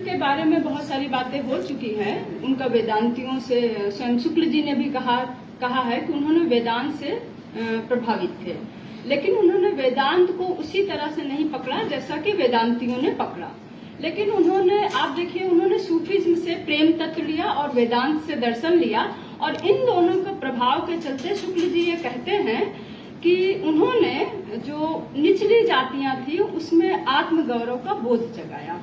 के बारे में बहुत सारी बातें हो चुकी हैं। उनका वेदांतियों से स्वयं शुक्ल जी ने भी कहा है कि उन्होंने वेदांत से प्रभावित थे, लेकिन उन्होंने वेदांत को उसी तरह से नहीं पकड़ा जैसा कि वेदांतियों ने पकड़ा। लेकिन उन्होंने, आप देखिए, उन्होंने सूफीज्म से प्रेम तत्व लिया और वेदांत से दर्शन लिया, और इन दोनों के प्रभाव के चलते शुक्ल जी ये कहते हैं कि उन्होंने जो निचली जातियां थी उसमें आत्मगौरव का बोध जगाया।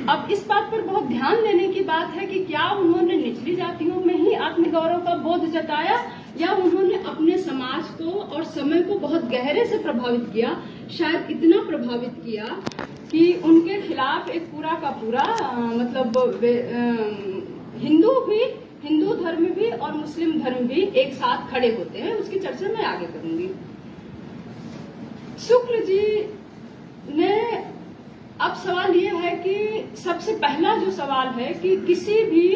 अब इस बात पर बहुत ध्यान देने की बात है कि क्या उन्होंने निचली जातियों में ही आत्मगौरव का बोध जताया, या उन्होंने अपने समाज को और समय को बहुत गहरे से प्रभावित किया। शायद इतना प्रभावित किया कि उनके खिलाफ एक पूरा का पूरा हिंदू धर्म भी और मुस्लिम धर्म भी एक साथ खड़े होते हैं। उसकी चर्चा मैं आगे करूंगी। शुक्ल जी ने, अब सवाल ये है कि सबसे पहला जो सवाल है कि किसी भी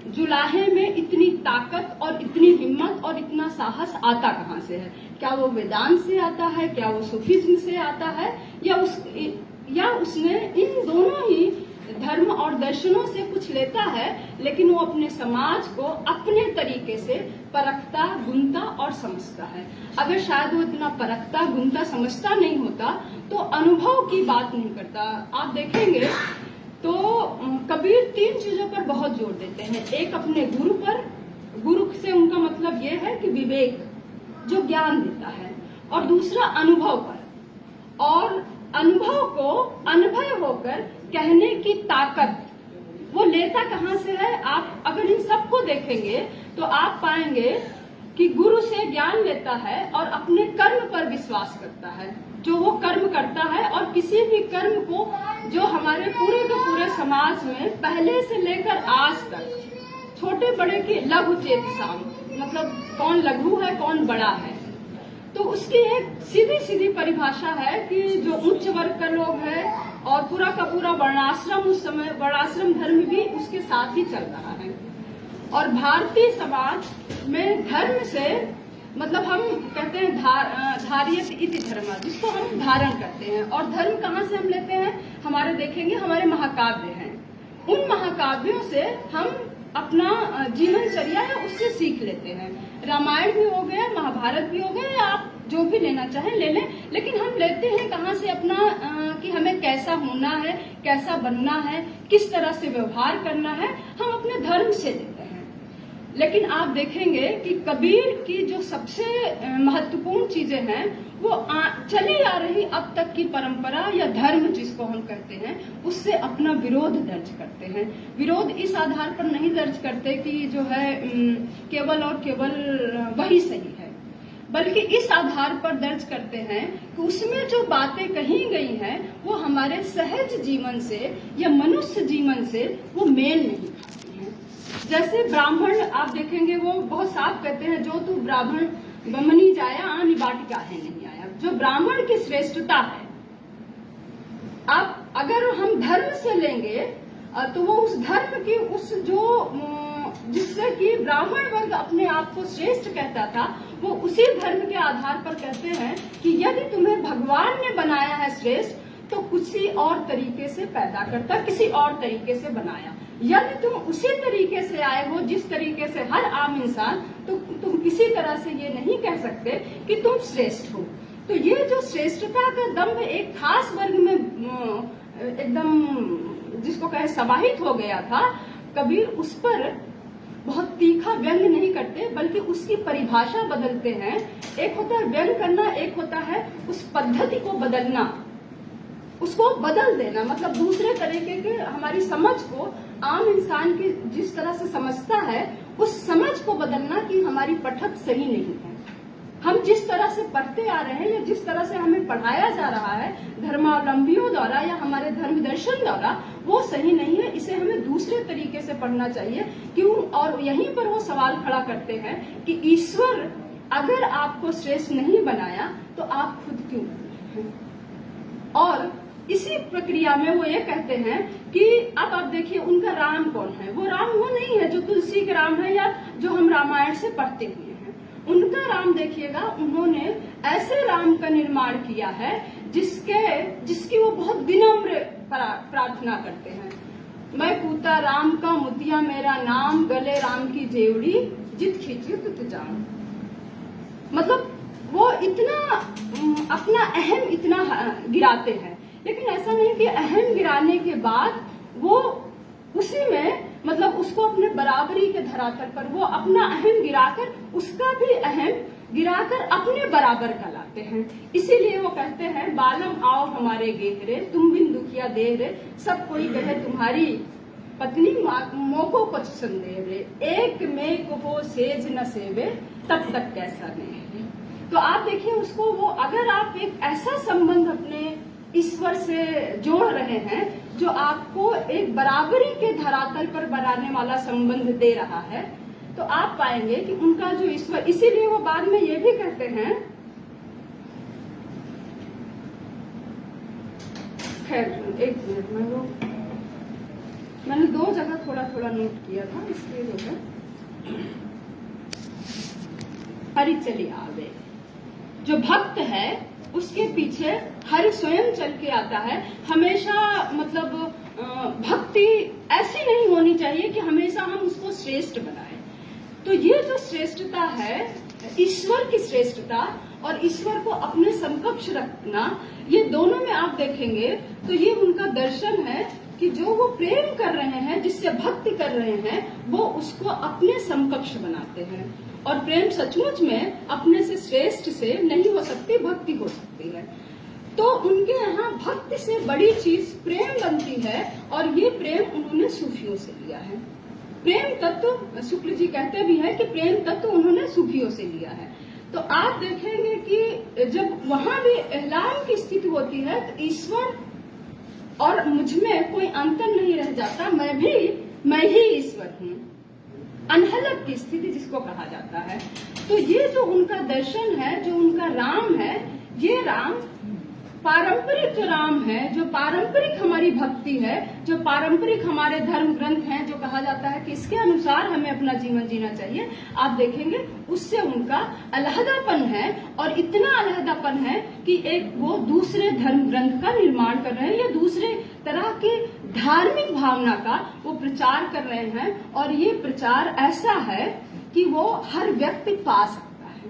जुलाहे में इतनी ताकत और इतनी हिम्मत और इतना साहस आता कहाँ से है? क्या वो वेदांत से आता है, क्या वो सूफीज्म से आता है, या उसने इन दोनों ही धर्म और दर्शनों से कुछ लेता है, लेकिन वो अपने समाज को अपने तरीके से परखता, गुनता और समझता है। अगर शायद वो इतना परखता, गुनता, समझता नहीं होता तो अनुभव की बात नहीं करता। आप देखेंगे तो कबीर 3 चीजों पर बहुत जोर देते हैं। एक अपने गुरु पर, गुरु से उनका मतलब ये है कि विवेक, जो ज्ञान देता है, और दूसरा अनुभव पर, और अनुभव को अनुभय होकर कहने की ताकत वो लेता कहाँ से है? आप अगर इन सबको देखेंगे तो आप पाएंगे कि गुरु से ज्ञान लेता है और अपने कर्म पर विश्वास करता है, जो वो कर्म करता है। और किसी भी कर्म को जो हमारे पूरे के पूरे समाज में पहले से लेकर आज तक, छोटे बड़े की लघु चेतसा, मतलब कौन लघु है कौन बड़ा है, तो उसकी एक सीधी सीधी परिभाषा है कि जो उच्च वर्ग का लोग है और पूरा का पूरा वर्णाश्रम, उस समय वर्णाश्रम धर्म भी उसके साथ ही चल रहा है। और भारतीय समाज में धर्म से मतलब हम कहते हैं धार्यत इति धर्म, जिसको हम धारण करते हैं। और धर्म कहाँ से हम लेते हैं? हमारे देखेंगे हमारे महाकाव्य हैं, उन महाकाव्यों से हम अपना जीवनचर्या है उससे सीख लेते हैं। रामायण भी हो गया, महाभारत भी हो गया, आप जो भी लेना चाहें ले लें, लेकिन हम लेते हैं कहाँ से? अपना कि हमें कैसा होना है, कैसा बनना है, किस तरह से व्यवहार करना है, हम अपने धर्म से लेते हैं। लेकिन आप देखेंगे कि कबीर की जो सबसे महत्वपूर्ण चीजें हैं वो चली आ रही अब तक की परंपरा या धर्म जिसको हम कहते हैं, उससे अपना विरोध दर्ज करते हैं। विरोध इस आधार पर नहीं दर्ज करते कि जो है केवल और केवल वही सही है, बल्कि इस आधार पर दर्ज करते हैं कि उसमें जो बातें कही गई हैं वो हमारे सहज जीवन से या मनुष्य जीवन से वो मेल नहीं खाती हैं। जैसे ब्राह्मण, आप देखेंगे वो बहुत साफ कहते हैं, जो तू ब्राह्मण बमनी जाया आनी बाटिका है नहीं आया। जो ब्राह्मण की श्रेष्ठता है, आप अगर हम धर्म से लेंगे तो वो उस धर्म की उस जो जिससे कि ब्राह्मण वर्ग अपने आप को श्रेष्ठ कहता था, वो उसी धर्म के आधार पर कहते हैं कि यदि तुम्हें भगवान ने बनाया है श्रेष्ठ तो किसी और तरीके से पैदा करता, किसी और तरीके से बनाया। यदि तुम उसी तरीके से आए हो जिस तरीके से हर आम इंसान, तो तुम किसी तरह से ये नहीं कह सकते कि तुम श्रेष्ठ हो। तो ये जो श्रेष्ठता का दम्भ एक खास वर्ग में एकदम जिसको कहे समाहित हो गया था, कबीर उस पर बहुत तीखा व्यंग नहीं करते, बल्कि उसकी परिभाषा बदलते हैं। एक होता है व्यंग करना, एक होता है उस पद्धति को बदलना, उसको बदल देना, मतलब दूसरे तरीके के हमारी समझ को आम इंसान की जिस तरह से समझता है उस समझ को बदलना कि हमारी पठत सही नहीं है। हम जिस तरह से पढ़ते आ रहे हैं या जिस तरह से हमें पढ़ाया जा रहा है धर्मावलंबियों द्वारा या हमारे धर्म दर्शन द्वारा, वो सही नहीं है। इसे हमें दूसरे तरीके से पढ़ना चाहिए। क्यों? और यहीं पर वो सवाल खड़ा करते हैं कि ईश्वर अगर आपको श्रेष्ठ नहीं बनाया तो आप खुद क्यों बने हैं? और इसी प्रक्रिया में वो ये कहते हैं कि अब आप देखिए उनका राम कौन है? वो राम वो नहीं है जो तुलसी के राम है या जो हम रामायण से पढ़ते हुए हैं। उनका राम देखिएगा, उन्होंने ऐसे राम का निर्माण किया है जिसकी वो बहुत विनम्र प्रार्थना करते हैं। मैं पूता राम का मुतिया मेरा नाम, गले राम की जेवड़ी, जित खींची तुत जान। मतलब वो इतना अपना अहम इतना गिराते हैं, लेकिन ऐसा नहीं कि अहम गिराने के बाद वो उसी में मतलब उसको अपने बराबरी के धरातल पर वो अपना अहम गिराकर उसका भी अहम गिराकर अपने बराबर का लाते हैं। इसीलिए वो कहते हैं बालम आओ हमारे गेहरे, तुम बिन दुखिया दे रे, सब कोई कहे तुम्हारी पत्नी मोको कुछ संदेह रे, एक में को हो सेज न सेवे तब तक कैसा नहीं। तो आप देखिए उसको वो अगर आप एक ऐसा संबंध अपने ईश्वर से जोड़ रहे हैं जो आपको एक बराबरी के धरातल पर बनाने वाला संबंध दे रहा है, तो आप पाएंगे कि उनका जो ईश्वर, इसीलिए वो बाद में ये भी कहते हैं, खैर एक मिनट में वो मैंने दो जगह थोड़ा थोड़ा नोट किया था, इसलिए जो है हरि चली आवे। जो भक्त है उसके पीछे हरि स्वयं चल के आता है। हमेशा मतलब भक्ति ऐसी नहीं होनी चाहिए कि हमेशा हम उसको श्रेष्ठ बनाएं। तो ये जो श्रेष्ठता है, ईश्वर की श्रेष्ठता और ईश्वर को अपने समकक्ष रखना, ये दोनों में आप देखेंगे तो ये उनका दर्शन है कि जो वो प्रेम कर रहे हैं, जिससे भक्ति कर रहे हैं, वो उसको अपने समकक्ष बनाते हैं। और प्रेम सचमुच में अपने से श्रेष्ठ से नहीं हो सकती, भक्ति हो सकती है। तो उनके यहाँ भक्ति से बड़ी चीज प्रेम बनती है, और ये प्रेम उन्होंने सूफियों से लिया है। प्रेम तत्व शुक्ल जी कहते भी हैं कि प्रेम तत्व उन्होंने सूफियों से लिया है। तो आप देखेंगे कि जब वहां भी एहलाम की स्थिति होती है तो ईश्वर और मुझ में कोई अंतर नहीं रह जाता, मैं ही ईश्वर हूँ, अनहलक की स्थिति जिसको कहा जाता है। तो ये जो उनका दर्शन है, जो उनका राम है, ये राम पारंपरिक जो राम है, जो पारंपरिक हमारी भक्ति है, जो पारंपरिक हमारे धर्म ग्रंथ हैं, जो कहा जाता है कि इसके अनुसार हमें अपना जीवन जीना चाहिए, आप देखेंगे उससे उनका अलहदापन है। और इतना अलहदापन है कि एक वो दूसरे धर्म ग्रंथ का निर्माण कर रहे हैं या दूसरे तरह की धार्मिक भावना का वो प्रचार कर रहे हैं। और ये प्रचार ऐसा है कि वो हर व्यक्ति पा सकता है,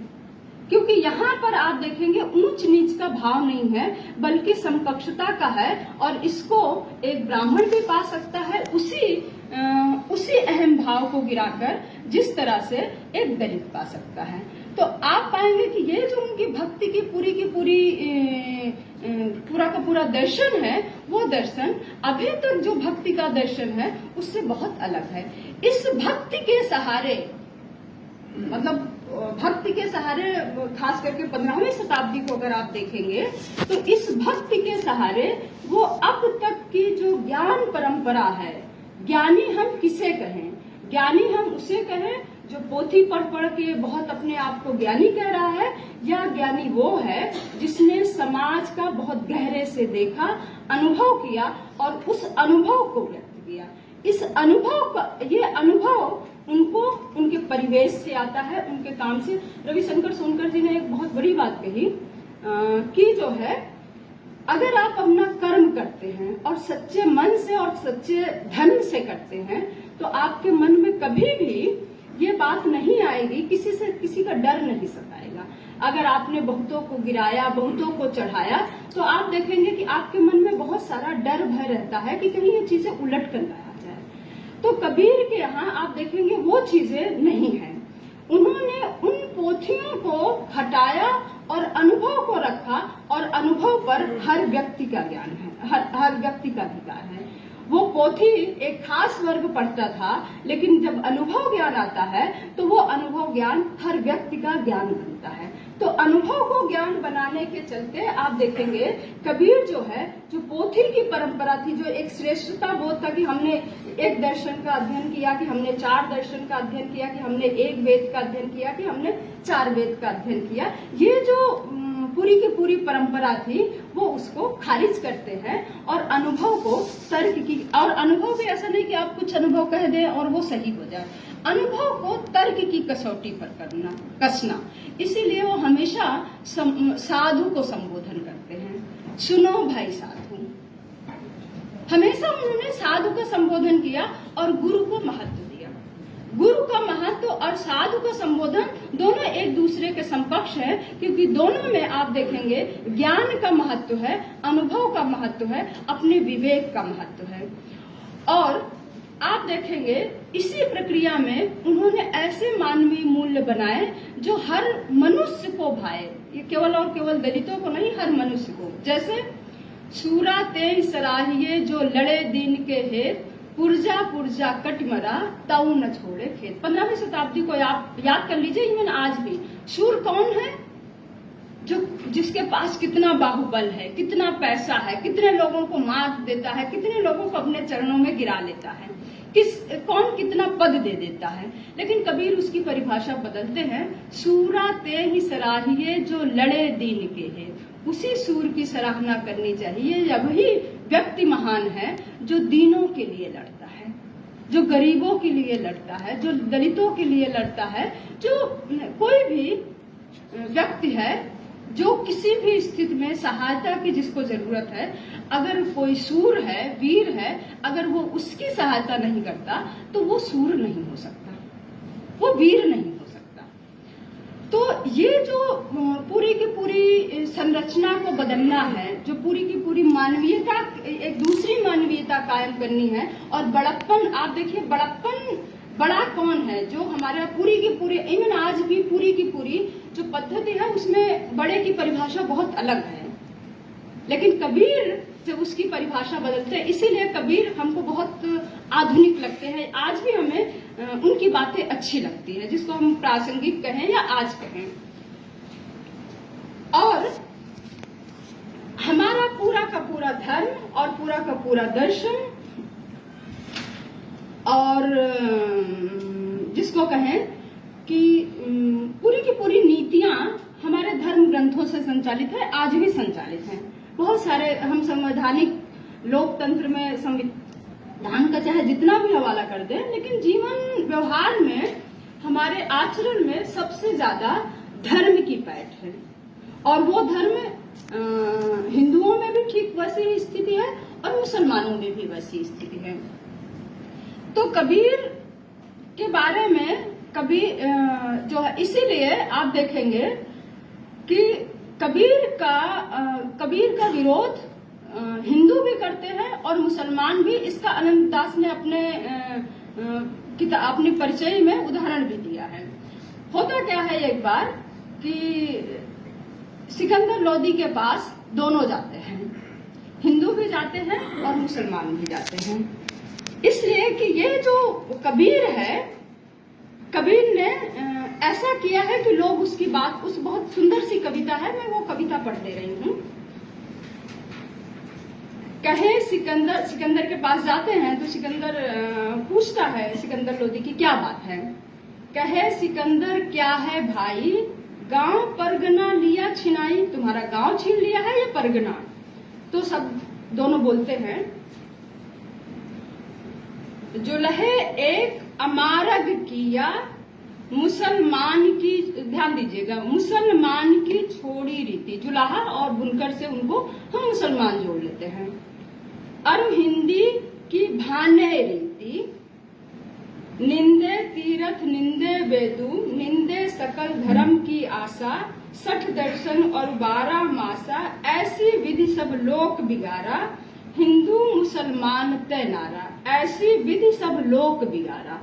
क्योंकि यहाँ पर आप देखेंगे ऊंच नीच का भाव नहीं है, बल्कि समकक्षता का है। और इसको एक ब्राह्मण भी पा सकता है उसी अहम भाव को गिराकर, जिस तरह से एक दलित पा सकता है। तो आप पाएंगे कि ये जो उनकी भक्ति की पूरा का पूरा दर्शन है, वो दर्शन अभी तक जो भक्ति का दर्शन है उससे बहुत अलग है। इस भक्ति के सहारे, मतलब भक्ति के सहारे, खास करके 15वीं शताब्दी को अगर आप देखेंगे तो इस भक्ति के सहारे वो अब तक की जो ज्ञान परंपरा है, ज्ञानी हम किसे कहें? ज्ञानी हम उसे कहें जो पोथी पढ़ के बहुत अपने आप को ज्ञानी कह रहा है, या ज्ञानी वो है जिसने समाज का बहुत गहरे से देखा, अनुभव किया और उस अनुभव को व्यक्त किया। इस अनुभव का, ये अनुभव उनको उनके परिवेश से आता है, उनके काम से। रविशंकर सोनकर जी ने एक बहुत बड़ी बात कही कि जो है, अगर आप अपना कर्म करते हैं और सच्चे मन से और सच्चे धन से करते हैं, तो आपके मन में कभी भी ये बात नहीं आएगी, किसी का डर नहीं सताएगा। अगर आपने बहुतों को गिराया, बहुतों को चढ़ाया, तो आप देखेंगे कि आपके मन में बहुत सारा डर भय रहता है कि कहीं ये चीजें उलट कर ना आ जाए। तो कबीर के यहाँ आप देखेंगे वो चीजें नहीं है। उन्होंने उन पोथियों को हटाया और अनुभव को रखा, और अनुभव पर हर व्यक्ति का ज्ञान है, हर व्यक्ति का अधिकार है। वो पोथी एक खास वर्ग पढ़ता था, लेकिन जब अनुभव ज्ञान आता है तो वो अनुभव ज्ञान हर व्यक्ति का ज्ञान बनता है। तो अनुभव को ज्ञान बनाने के चलते आप देखेंगे कबीर जो है, जो पोथी की परंपरा थी, जो एक श्रेष्ठता बोध था कि हमने एक दर्शन का अध्ययन किया, कि हमने 4 दर्शन का अध्ययन किया, कि हमने एक वेद का अध्ययन किया, कि हमने 4 वेद का अध्ययन किया, ये जो पूरी की पूरी परंपरा थी वो उसको खारिज करते हैं और अनुभव को तर्क की। और अनुभव भी ऐसा नहीं कि आप कुछ अनुभव कह दें और वो सही हो जाए, अनुभव को तर्क की कसौटी पर कसना। इसीलिए वो हमेशा साधु को संबोधन करते हैं, सुनो भाई साधु। हमेशा उन्होंने साधु का संबोधन किया और गुरु को महत्व दिया। गुरु का महत्व और साधु का संबोधन दोनों एक दूसरे के समकक्ष है, क्योंकि दोनों में आप देखेंगे ज्ञान का महत्व है, अनुभव का महत्व है, अपने विवेक का महत्व है। और आप देखेंगे इसी प्रक्रिया में उन्होंने ऐसे मानवीय मूल्य बनाए जो हर मनुष्य को भाए, ये केवल और केवल दलितों को नहीं, हर मनुष्य को। जैसे सूरा ते सराहिए जो लड़े दीन के हेत, पुरजा पुरजा कट मरा ताऊ न छोड़े खेत। 15वीं शताब्दी को आप याद कर लीजिए, इवन आज भी सूर कौन है? जो जिसके पास कितना बाहुबल है, कितना पैसा है, कितने लोगों को मात देता है, कितने लोगों को अपने चरणों में गिरा लेता है, कौन कितना पद दे देता है। लेकिन कबीर उसकी परिभाषा बदलते हैं, सूरा ते ही सराहिए जो लड़े दीन के है। उसी सूर की सराहना करनी चाहिए, या वही व्यक्ति महान है जो दीनों के लिए लड़ता है, जो गरीबों के लिए लड़ता है, जो दलितों के लिए लड़ता है, जो कोई भी व्यक्ति है जो किसी भी स्थिति में सहायता की जिसको जरूरत है, अगर कोई सूर है, वीर है, अगर वो उसकी सहायता नहीं करता तो वो सूर नहीं हो सकता, वो वीर नहीं हो सकता। तो ये जो पूरी की पूरी संरचना को बदलना है, जो पूरी की पूरी मानवीयता, एक दूसरी मानवीयता कायम करनी है। और बड़प्पन, आप देखिए बड़प्पन बड़ा कौन है? जो हमारे पूरी की पूरी, इवन आज भी पूरी की पूरी जो पद्धति है उसमें बड़े की परिभाषा बहुत अलग है। लेकिन कबीर जब उसकी परिभाषा बदलते हैं, इसीलिए कबीर हमको बहुत आधुनिक लगते हैं। आज भी हमें उनकी बातें अच्छी लगती है, जिसको हम प्रासंगिक कहें या आज कहें। और हमारा पूरा का पूरा धर्म और पूरा का पूरा दर्शन और जिसको कहें कि पूरी की पूरी नीतियां हमारे धर्म ग्रंथों से संचालित है, आज भी संचालित हैं। बहुत सारे हम संवैधानिक लोकतंत्र में संविधान का चाहे जितना भी हवाला कर दें, लेकिन जीवन व्यवहार में, हमारे आचरण में सबसे ज्यादा धर्म की पैठ है। और वो धर्म हिंदुओं में भी ठीक वैसी ही स्थिति है और मुसलमानों में भी वैसी स्थिति है। तो कबीर के बारे में जो है, इसीलिए आप देखेंगे कि कबीर का विरोध हिंदू भी करते हैं और मुसलमान भी। इसका अनंतदास ने अपने परिचय में उदाहरण भी दिया है। होता क्या है, एक बार कि सिकंदर लोदी के पास दोनों जाते हैं, हिंदू भी जाते हैं और मुसलमान भी जाते हैं। इसलिए कि ये जो कबीर है, कबीर ने ऐसा किया है कि लोग उसकी बात, उस बहुत सुंदर सी कविता है, मैं वो कविता पढ़ दे रही हूँ। कहे सिकंदर के पास जाते हैं तो सिकंदर पूछता है सिकंदर लोदी की क्या बात है। कहे सिकंदर क्या है भाई, गांव परगना लिया छिनाई, तुम्हारा गांव छीन लिया है या परगना? तो सब दोनों बोलते हैं, जुलहे एक अमारग किया मुसलमान की, ध्यान दीजिएगा, मुसलमान की छोड़ी रीति। जुलाहा और बुनकर से उनको हम मुसलमान जोड़ लेते हैं। अरु हिंदी की भाने रीति, निंदे तीर्थ निंदे वेदु, निंदे सकल धर्म की आशा, 60 दर्शन और 12 मासा, ऐसी विधि सब लोक बिगारा, हिंदू मुसलमान तय नारा, ऐसी विधि सब लोक बिगाड़ा।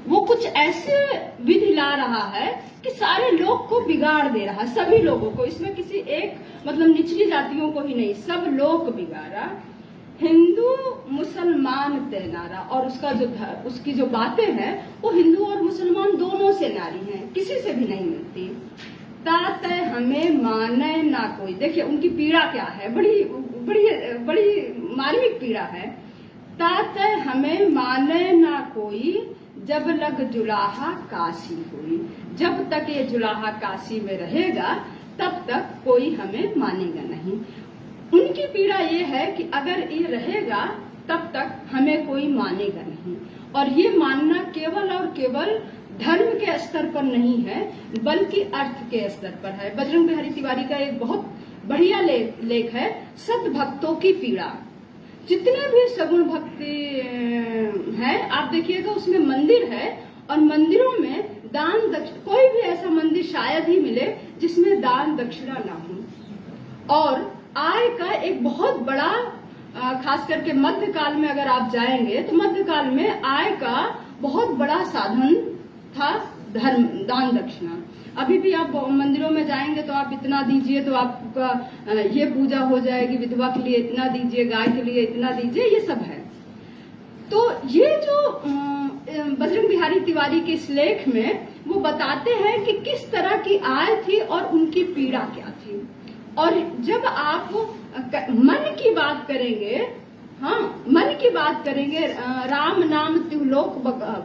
वो कुछ ऐसे विधि ला रहा है कि सारे लोग को बिगाड़ दे रहा है, सभी लोगों को, इसमें किसी एक मतलब निचली जातियों को ही नहीं, सब लोक बिगाड़ा, हिंदू मुसलमान तय नारा। और उसकी जो बातें हैं वो हिंदू और मुसलमान दोनों से नारी हैं, किसी से भी नहीं मिलती। तातय हमें माने ना कोई, देखिए उनकी पीड़ा क्या है, बड़ी बड़ी बड़ी मार्मिक पीड़ा है। तातय हमें माने ना कोई, जब लग जुलाहा काशी हुई, जब तक ये जुलाहा काशी में रहेगा तब तक कोई हमें मानेगा नहीं। उनकी पीड़ा ये है कि अगर ये रहेगा तब तक हमें कोई मानेगा नहीं। और ये मानना केवल और केवल धर्म के स्तर पर नहीं है, बल्कि अर्थ के स्तर पर है। बजरंग बिहारी तिवारी का एक बहुत बढ़िया लेख है, सत भक्तों की पीड़ा। जितने भी सगुण भक्ति है, आप देखिएगा उसमें मंदिर है, और मंदिरों में दान दक्षिणा, कोई भी ऐसा मंदिर शायद ही मिले जिसमें दान दक्षिणा ना हो। और आय का एक बहुत बड़ा, खास करके मध्यकाल में अगर आप जाएंगे तो मध्यकाल में आय का बहुत बड़ा साधन था धर्म, दान दक्षिणा। अभी भी आप मंदिरों में जाएंगे तो आप इतना दीजिए तो आपका ये पूजा हो जाएगी, विधवा के लिए इतना दीजिए, गाय के लिए इतना दीजिए, ये सब है। तो ये जो बजरंग बिहारी तिवारी के इस लेख में वो बताते हैं कि किस तरह की आय थी और उनकी पीड़ा क्या थी। और जब आप मन की बात करेंगे, हाँ मन की बात करेंगे, राम नाम त्रिलोक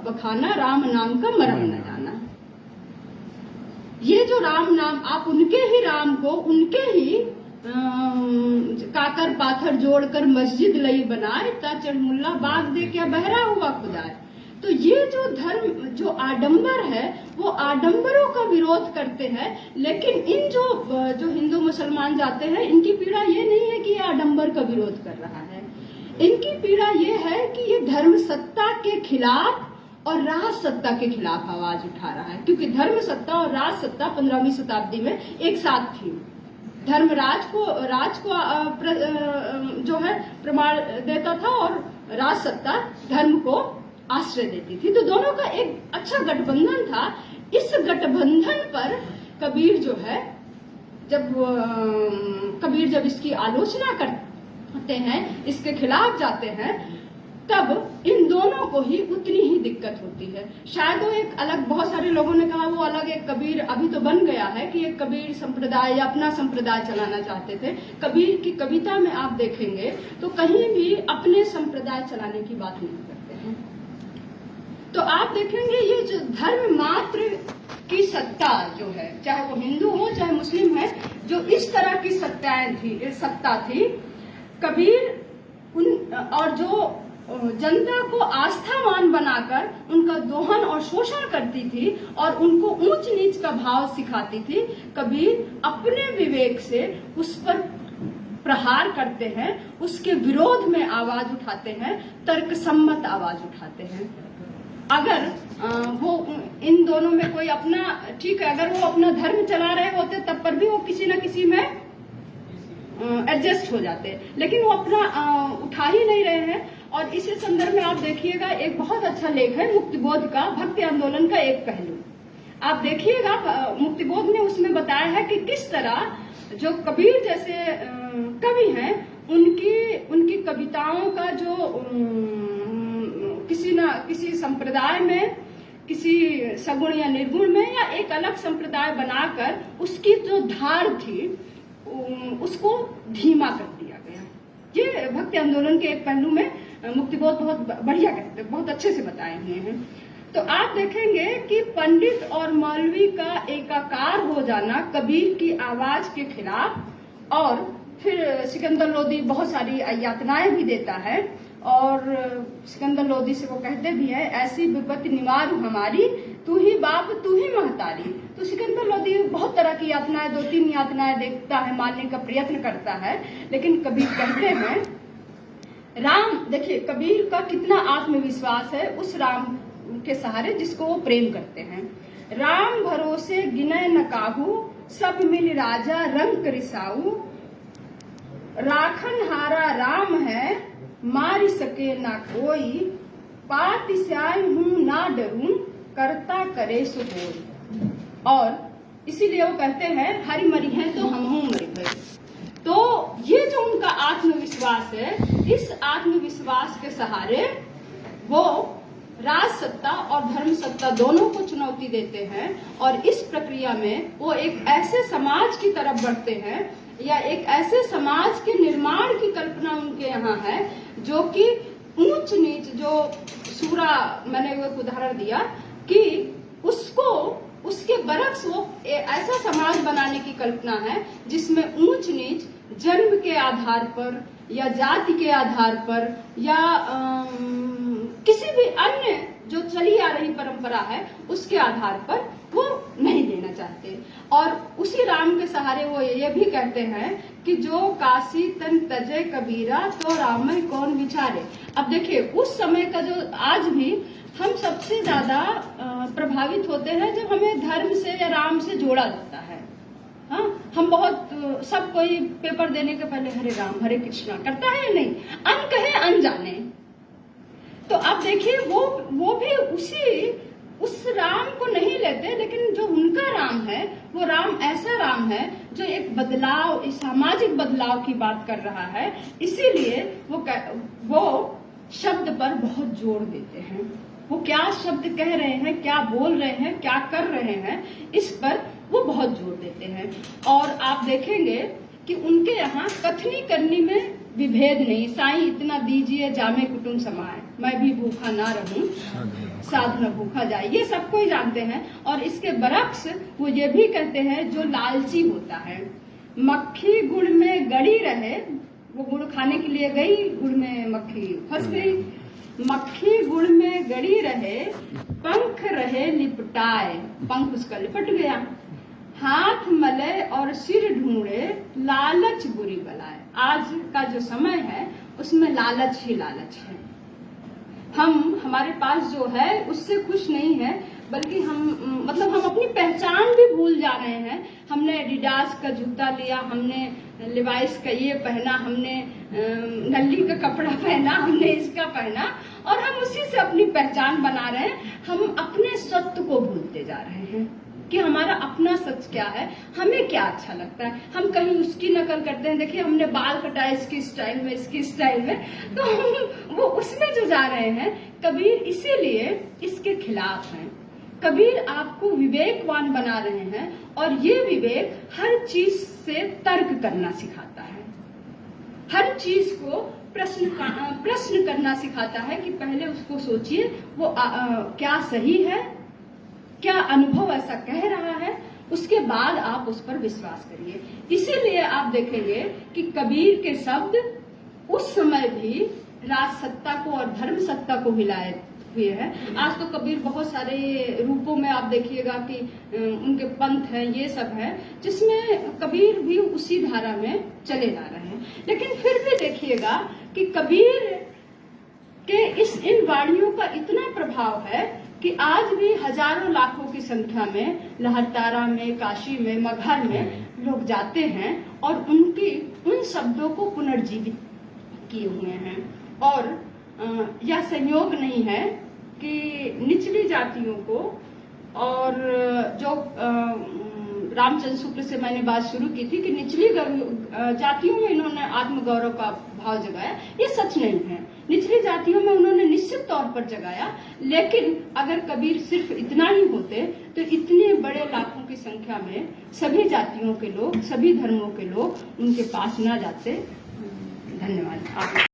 बखाना, राम नाम का मरम न जाना। ये जो राम नाम, आप उनके ही राम को उनके ही काकर पाथर जोड़कर मस्जिद लई बनाए, ता चढ़मुल्ला बाग दे क्या बहरा हुआ खुदाए। तो ये जो धर्म, जो आडंबर है, वो आडंबरों का विरोध करते हैं। लेकिन इन जो हिंदू मुसलमान जाते हैं, इनकी पीड़ा ये नहीं है कि ये आडंबर का विरोध कर रहा है, इनकी पीड़ा ये है कि ये धर्म सत्ता के खिलाफ और राज सत्ता के खिलाफ आवाज उठा रहा है। क्योंकि धर्म सत्ता और राज सत्ता 15वीं शताब्दी में एक साथ थी। धर्म राज को जो है प्रमाण देता था और राज सत्ता धर्म को आश्रय देती थी। तो दोनों का एक अच्छा गठबंधन था। इस गठबंधन पर कबीर जो है, कबीर जब इसकी आलोचना करते हैं, इसके खिलाफ जाते हैं, तब इन दोनों को ही उतनी ही दिक्कत होती है। शायद वो एक अलग, बहुत सारे लोगों ने कहा वो अलग एक कबीर अभी तो बन गया है कि एक कबीर संप्रदाय या अपना संप्रदाय चलाना चाहते थे। कबीर की कविता में आप देखेंगे तो कहीं भी अपने संप्रदाय चलाने की बात नहीं करते हैं। तो आप देखेंगे ये जो धर्म मात्र की सत्ता जो है, चाहे वो हिंदू हो चाहे मुस्लिम है, जो इस तरह की सत्ता थी, कबीर और जो जनता को आस्थावान बनाकर उनका दोहन और शोषण करती थी और उनको ऊंच नीच का भाव सिखाती थी, कबीर अपने विवेक से उस पर प्रहार करते हैं, उसके विरोध में आवाज उठाते हैं, तर्कसम्मत आवाज उठाते हैं। अगर वो इन दोनों में कोई अपना, ठीक है, अगर वो अपना धर्म चला रहे होते तब पर भी वो किसी न किसी में एडजस्ट हो जाते, लेकिन वो अपना उठा ही नहीं रहे हैं। और इसी संदर्भ में आप देखिएगा एक बहुत अच्छा लेख है मुक्तिबोध का, भक्ति आंदोलन का एक पहलू आप देखिएगा। मुक्तिबोध ने उसमें बताया है कि किस तरह जो कबीर जैसे कवि हैं, उनकी कविताओं का जो किसी न किसी संप्रदाय में, किसी सगुण या निर्गुण में या एक अलग संप्रदाय बनाकर उसकी जो धार थी उसको धीमा कर दिया गया। ये भक्ति आंदोलन के एक पहलू में मुक्तिबोध बहुत बढ़िया कहते, बहुत अच्छे से बताए हुए हैं। तो आप देखेंगे कि पंडित और मौलवी का एकाकार हो जाना कबीर की आवाज के खिलाफ, और फिर सिकंदर लोदी बहुत सारी यातनाएं भी देता है, और सिकंदर लोदी से वो कहते भी है, ऐसी विपत्ति निवारु हमारी, तू ही बाप तू ही महतारी। तो सिकंदर लोदी बहुत तरह की यातनाएं, 2-3 यातनाएं देखता है, मानने का प्रयत्न करता है, लेकिन कबीर कहते हैं राम, देखिए कबीर का कितना आत्मविश्वास है उस राम के सहारे जिसको वो प्रेम करते हैं। राम भरोसे गिनय न काहू, सब मिल राजा रंग रिसाऊ, राखन हारा राम है, मार सके ना कोई, पात स्याय हूं ना डरूं, करता करे सो कोई। और इसीलिए वो कहते हैं हरि मरी हैं तो हम हूं मरी भई। तो ये जो उनका आत्मविश्वास है, इस आत्मविश्वास के सहारे वो राज सत्ता और धर्म सत्ता दोनों को चुनौती देते हैं, और इस प्रक्रिया में वो एक ऐसे समाज की तरफ बढ़ते हैं, या एक ऐसे समाज के निर्माण की कल्पना उनके यहाँ है जो कि ऊंच नीच, जो सूरा मैंने वो एक उदाहरण दिया कि उसको, उसके बरक्स वो ऐसा समाज बनाने की कल्पना है जिसमें ऊंच नीच जन्म के आधार पर या जाति के आधार पर या किसी भी अन्य जो चली आ रही परंपरा है उसके आधार पर वो नहीं लेना चाहते। और उसी राम के सहारे वो ये भी कहते हैं कि जो काशी तन तजे कबीरा तो रामय कौन विचारे। अब देखिए उस समय का जो आज भी हम सबसे ज्यादा प्रभावित होते हैं जब हमें धर्म से या राम से जोड़ा जाता है। हाँ, हम बहुत सब कोई पेपर देने के पहले हरे राम हरे कृष्णा करता है या नहीं, अन कहे अनजाने। तो आप देखिए वो भी उस राम को नहीं लेते, लेकिन जो उनका राम है वो राम ऐसा राम है जो एक बदलाव, सामाजिक बदलाव की बात कर रहा है। इसीलिए वो शब्द पर बहुत जोर देते हैं। वो क्या शब्द कह रहे हैं, क्या बोल रहे हैं, क्या कर रहे हैं, इस पर वो बहुत जोर देते हैं। और आप देखेंगे कि उनके यहाँ कथनी करनी में विभेद नहीं। साईं इतना दीजिए जामे कुटुंब समाए, मैं भी भूखा ना रहूं साध न भूखा जाए, ये सबको ही जानते हैं। और इसके बरक्स वो ये भी कहते हैं जो लालची होता है, मक्खी गुड़ में गड़ी रहे, वो गुड़ खाने के लिए गई, गुड़ में मक्खी फंस गई। मक्खी गुड़ में गड़ी रहे, पंख रहे लिपटाए, पंख उसका लिपट गया। हाथ मले और सिर ढूंढे, लालच बुरी बलाए। आज का जो समय है उसमें लालच ही लालच है। हम हमारे पास जो है उससे खुश नहीं है, बल्कि हम अपनी पहचान भी भूल जा रहे हैं। हमने एडिडास का जूता लिया, हमने लिवाइस का ये पहना, हमने नल्ली का कपड़ा पहना, हमने इसका पहना और हम उसी से अपनी पहचान बना रहे हैं। हम अपने सत्य को भूलते जा रहे हैं कि हमारा अपना सच क्या है, हमें क्या अच्छा लगता है। हम कहीं उसकी नकल करते हैं, देखिए हमने बाल कटाए इसकी स्टाइल में, इसकी स्टाइल में, तो हम वो उसमें जो जा रहे हैं। कबीर इसीलिए इसके खिलाफ हैं। कबीर आपको विवेकवान बना रहे हैं और ये विवेक हर चीज से तर्क करना सिखाता है, हर चीज को प्रश्न करना सिखाता है कि पहले उसको सोचिए वो क्या सही है, क्या अनुभव ऐसा कह रहा है, उसके बाद आप उस पर विश्वास करिए। इसीलिए आप देखेंगे कि कबीर के शब्द उस समय भी राज सत्ता को और धर्म सत्ता को हिलाए हुए हैं। आज तो कबीर बहुत सारे रूपों में आप देखिएगा कि उनके पंथ हैं, ये सब है, जिसमें कबीर भी उसी धारा में चले जा रहे हैं। लेकिन फिर भी देखिएगा कि कबीर के इन वाणियों का इतना प्रभाव है कि आज भी हजारों लाखों की संख्या में लहरतारा में, काशी में, मगहर में लोग जाते हैं और उन शब्दों को पुनर्जीवित किए हुए हैं। और यह संयोग नहीं है कि निचली जातियों को, और जो रामचंद्र शुक्ल से मैंने बात शुरू की थी कि निचली जातियों में इन्होंने आत्मगौरव का भाव जगाया, ये सच नहीं है। निचली जातियों में उन्होंने निश्चित तौर पर जगाया, लेकिन अगर कबीर सिर्फ इतना ही होते तो इतने बड़े लाखों की संख्या में सभी जातियों के लोग, सभी धर्मों के लोग उनके पास ना जाते। धन्यवाद।